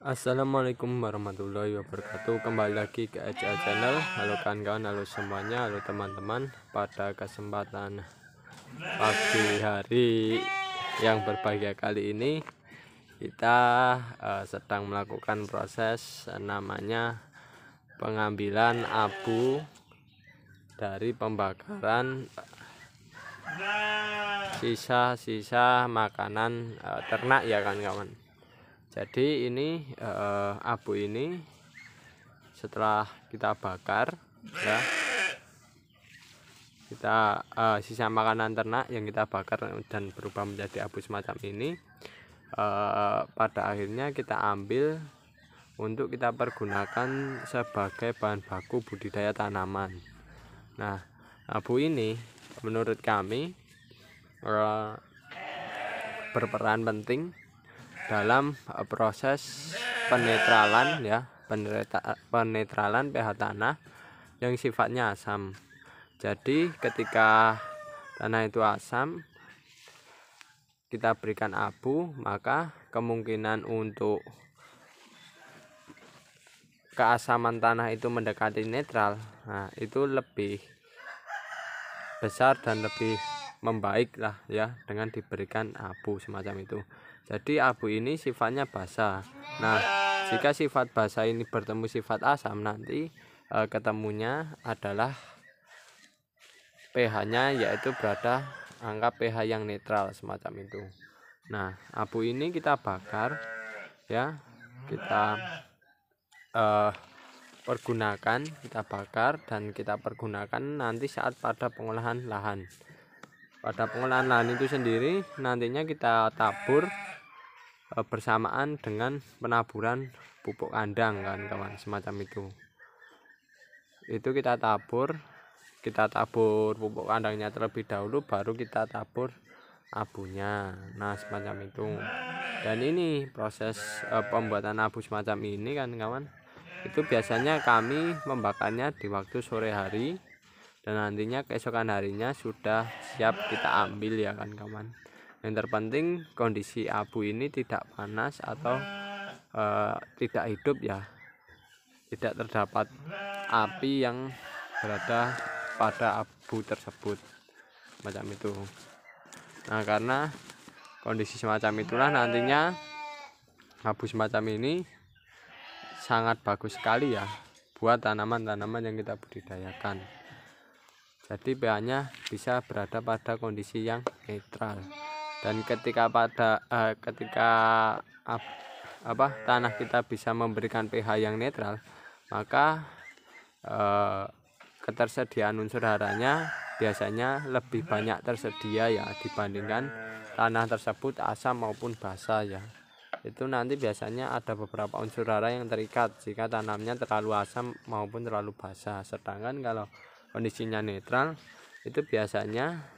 Assalamualaikum warahmatullahi wabarakatuh. Kembali lagi ke ECA Channel. Halo kawan-kawan, halo semuanya, halo teman-teman. Pada kesempatan pagi hari yang berbahagia kali ini, kita sedang melakukan proses namanya pengambilan abu dari pembakaran sisa-sisa makanan ternak ya kawan-kawan. Jadi ini abu ini setelah kita bakar ya, kita sisa makanan ternak yang kita bakar dan berubah menjadi abu semacam ini, pada akhirnya kita ambil untuk kita pergunakan sebagai bahan baku budidaya tanaman. Nah, abu ini menurut kami berperan penting dalam proses penetralan ya, penetralan pH tanah yang sifatnya asam. Jadi ketika tanah itu asam, kita berikan abu, maka kemungkinan untuk keasaman tanah itu mendekati netral, nah itu lebih besar dan lebih membaik lah ya dengan diberikan abu semacam itu. Jadi abu ini sifatnya basa. Nah, jika sifat basa ini bertemu sifat asam, nanti ketemunya adalah pH-nya, yaitu berada angka pH yang netral semacam itu. Nah, abu ini kita bakar ya, kita pergunakan, kita bakar dan kita pergunakan nanti saat pada pengolahan lahan. Pada pengolahan lahan itu sendiri nantinya kita tabur bersamaan dengan penaburan pupuk kandang kan kawan, semacam itu. Itu kita tabur pupuk kandangnya terlebih dahulu, baru kita tabur abunya. Nah, semacam itu. Dan ini proses pembuatan abu semacam ini kan kawan, itu biasanya kami membakarnya di waktu sore hari, dan nantinya keesokan harinya sudah siap kita ambil ya kan kawan. Yang terpenting kondisi abu ini tidak panas atau tidak hidup ya, tidak terdapat api yang berada pada abu tersebut macam itu. Nah, karena kondisi semacam itulah nantinya abu semacam ini sangat bagus sekali ya buat tanaman-tanaman yang kita budidayakan. Jadi pH-nya bisa berada pada kondisi yang netral. Dan ketika tanah kita bisa memberikan pH yang netral, maka ketersediaan unsur haranya biasanya lebih banyak tersedia ya dibandingkan tanah tersebut asam maupun basa ya. Itu nanti biasanya ada beberapa unsur hara yang terikat jika tanamnya terlalu asam maupun terlalu basa. Sedangkan kalau kondisinya netral, itu biasanya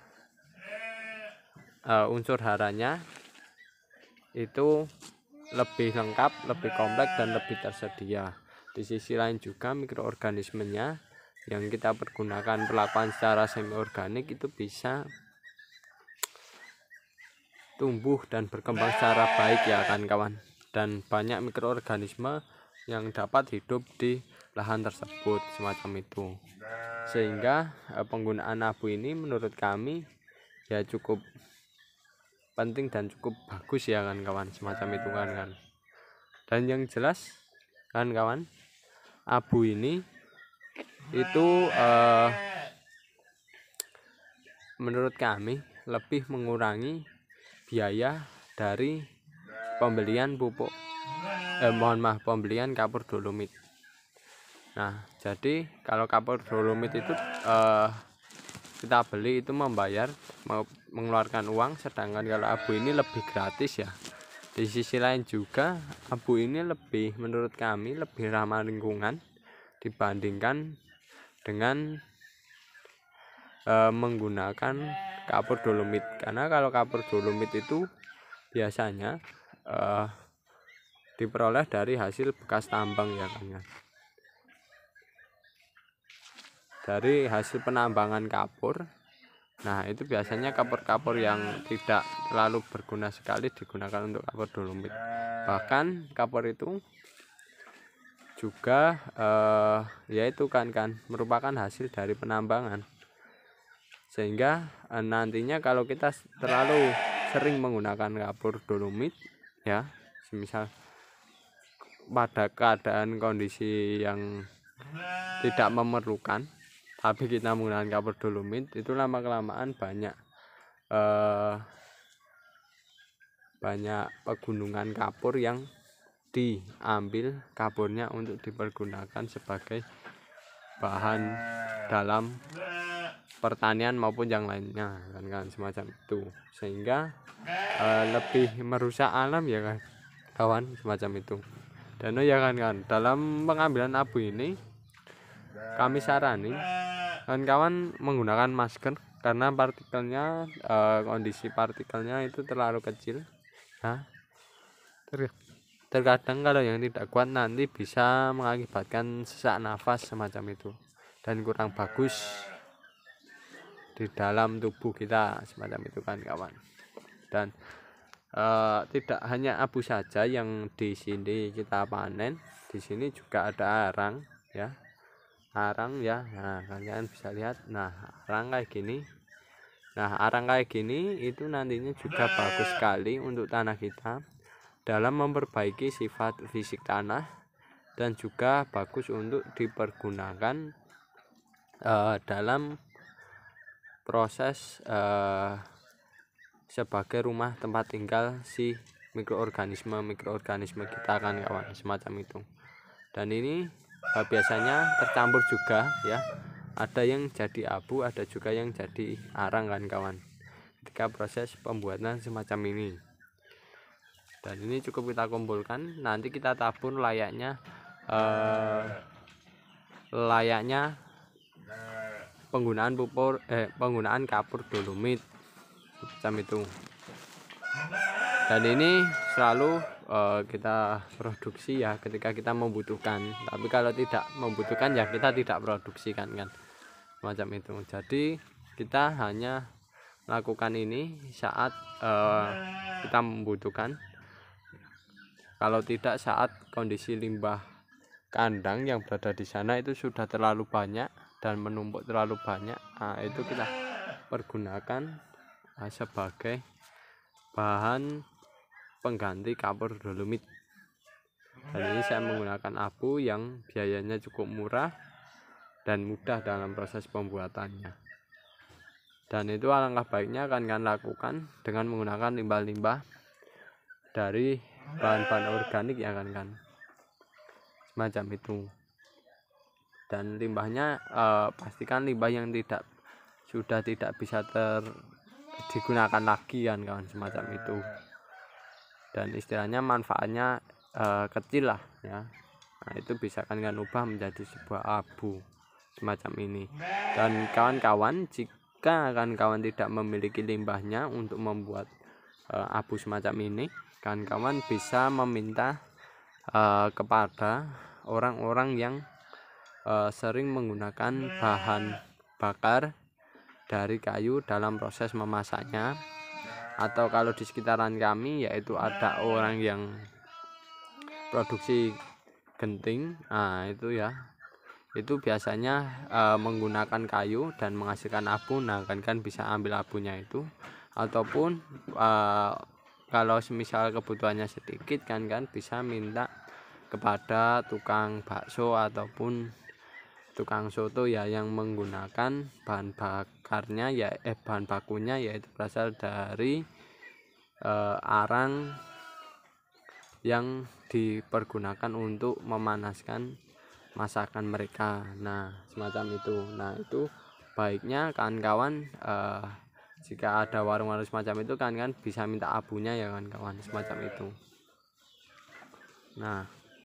unsur haranya itu lebih lengkap, lebih kompleks dan lebih tersedia. Di sisi lain juga mikroorganismenya yang kita pergunakan perlakuan secara semi organik itu bisa tumbuh dan berkembang secara baik ya kan kawan. Dan banyak mikroorganisme yang dapat hidup di lahan tersebut semacam itu. Sehingga penggunaan abu ini menurut kami ya cukup penting dan cukup bagus ya kan kawan, semacam itu kan. Dan yang jelas kan kawan, abu ini itu menurut kami lebih mengurangi biaya dari pembelian pembelian kapur dolomit. Nah, jadi kalau kapur dolomit itu kita beli itu membayar, mengeluarkan uang, sedangkan kalau abu ini lebih gratis ya. Di sisi lain juga abu ini lebih, menurut kami lebih ramah lingkungan dibandingkan dengan menggunakan kapur dolomit. Karena kalau kapur dolomit itu biasanya diperoleh dari hasil bekas tambang ya kan, dari hasil penambangan kapur Nah, itu biasanya kapur-kapur yang tidak terlalu berguna sekali digunakan untuk kapur dolomit. Bahkan kapur itu juga yaitu kan merupakan hasil dari penambangan, sehingga nantinya kalau kita terlalu sering menggunakan kapur dolomit ya, semisal pada keadaan kondisi yang tidak memerlukan tapi kita menggunakan kapur dolomit, itu lama kelamaan banyak pegunungan kapur yang diambil kapurnya untuk dipergunakan sebagai bahan dalam pertanian maupun yang lainnya kan semacam itu, sehingga lebih merusak alam ya kan kawan, semacam itu. Dan ya kan dalam pengambilan abu ini kami saranin kawan menggunakan masker karena partikelnya kondisi partikelnya itu terlalu kecil ya. Terkadang kalau yang tidak kuat nanti bisa mengakibatkan sesak nafas semacam itu dan kurang bagus di dalam tubuh kita semacam itu kan kawan. Dan tidak hanya abu saja yang di sini kita panen, di sini juga ada arang ya. Arang ya, nah kalian bisa lihat, nah arang kayak gini. Nah arang kayak gini itu nantinya juga bagus sekali untuk tanah kita dalam memperbaiki sifat fisik tanah, dan juga bagus untuk dipergunakan dalam proses sebagai rumah tempat tinggal si mikroorganisme kita kan kawan, semacam itu. Dan ini biasanya tercampur juga ya, ada yang jadi abu, ada juga yang jadi arang kan kawan, ketika proses pembuatan semacam ini. Dan ini cukup kita kumpulkan, nanti kita tabur layaknya penggunaan kapur dolomit macam itu. Dan ini selalu kita produksi ya ketika kita membutuhkan, tapi kalau tidak membutuhkan ya kita tidak produksi kan macam itu. Jadi kita hanya lakukan ini saat kita membutuhkan, kalau tidak saat kondisi limbah kandang yang berada di sana itu sudah terlalu banyak dan menumpuk terlalu banyak, nah, itu kita pergunakan sebagai bahan pengganti kapur dolomit. Dan ini saya menggunakan abu yang biayanya cukup murah dan mudah dalam proses pembuatannya. Dan itu alangkah baiknya kan lakukan dengan menggunakan limbah-limbah dari bahan-bahan organik ya kan semacam itu. Dan limbahnya pastikan limbah yang sudah tidak bisa digunakan lagi kan kawan, semacam itu. Dan istilahnya manfaatnya kecil lah ya. Nah itu bisa kan ubah menjadi sebuah abu semacam ini. Dan kawan-kawan, jika kawan tidak memiliki limbahnya untuk membuat abu semacam ini, kawan bisa meminta kepada orang-orang yang sering menggunakan bahan bakar dari kayu dalam proses memasaknya, atau kalau di sekitaran kami yaitu ada orang yang produksi genting, nah itu ya, itu biasanya menggunakan kayu dan menghasilkan abu. Nah kan bisa ambil abunya itu, ataupun kalau semisal kebutuhannya sedikit kan bisa minta kepada tukang bakso ataupun tukang soto ya, yang menggunakan bahan bakunya yaitu berasal dari arang yang dipergunakan untuk memanaskan masakan mereka. Nah semacam itu. Nah itu baiknya kawan-kawan jika ada warung-warung semacam itu kan bisa minta abunya ya kan kawan, semacam itu. Nah